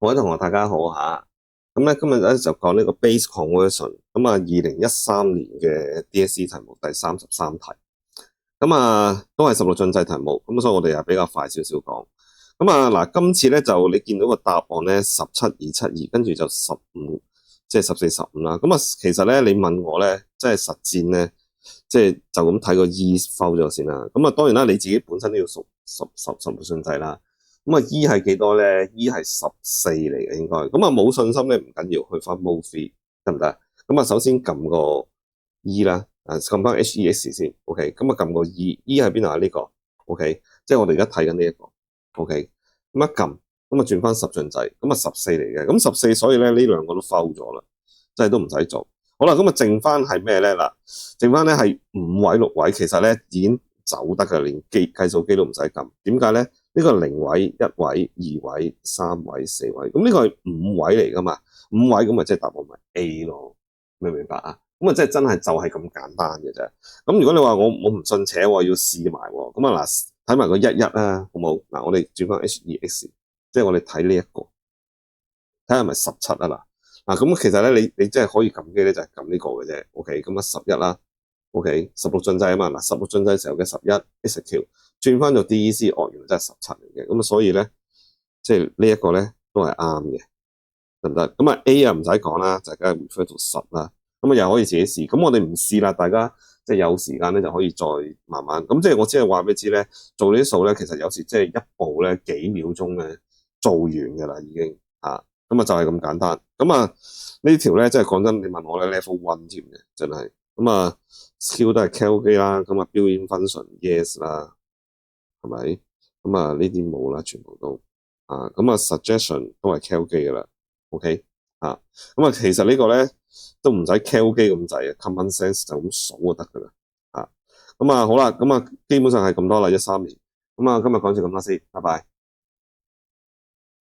各位同學大家好吓，咁咧今日咧就講呢個 base conversion，咁啊2013年嘅 DSE 題目第33題，咁啊都係16進制題目，咁所以我哋又比較快少少講。咁啊嗱，今次咧就你見到個答案咧17272，跟住就15，即係14、15啦。咁啊其實咧你問我咧，即係實戰咧，即係就咁睇個 E 剖咗先啦。咁啊當然啦，你自己本身都要熟16進制啦。咁啊 E 係幾多咧？E 係14嚟嘅應該。咁啊冇信心咧唔緊要，去翻 Mode 3得唔得？咁啊首先撳個 E 啦，撳翻 HEX 先。OK，咁啊撳個 E，E 喺邊度啊？呢個 OK，即係我哋而家睇緊呢一個 OK。咁一撳，咁啊轉翻10進制，咁啊14嚟嘅。咁14，所以咧呢兩個都 fail 咗啦，即係都唔使做。好啦，咁啊剩翻係咩咧？嗱，剩翻咧係5位6位，其實咧已經走得㗎，連計數機都唔使撳。點解咧？呢個0位、1位、2位、3位、4位，咁呢個係5位嚟噶嘛？5位咁咪即係答案咪 A 咯，明唔明白啊？咁啊即係真係就係咁簡單嘅啫。咁如果你話我唔信邪喎，要試埋喎，咁啊嗱，睇埋個11啦，好冇？嗱，我哋轉翻 HEX，即係我哋睇呢一個，睇下係咪17啊嗱。咁其實咧你即係可以撳機咧，就係撳呢個嘅啫。OK，咁啊11啦。OK，16進制啊嘛，嗱16進制時候嘅11 execute 轉翻做 DEC，原來真係17嚟嘅，咁啊所以咧，即係呢一個咧都係啱嘅，得唔得？咁啊 A 啊唔使講啦，就梗係 refer to 10啦，咁啊又可以自己試，咁我哋唔試啦，大家即係有時間咧就可以再慢慢，咁即係我只係話俾你知咧，做呢啲數咧，其實有時即係一步咧幾秒鐘咧做完㗎啦已經嚇，咁啊就係咁簡單，咁啊呢條咧即係講真，你問我咧 level 1添嘅，真係。咁啊，skill 都係 cal 機啦，咁啊，built-in function yes 啦，係咪？咁啊，呢啲冇啦，全部都啊，咁啊，suggestion 都係 cal 機噶啦，OK 啊，咁啊，其實呢個咧都唔使 cal 機咁滯啊，common sense 就咁數就得噶啦，啊，咁啊好啦，咁啊基本上係咁多啦，13年，咁啊今日講住咁多先，拜拜。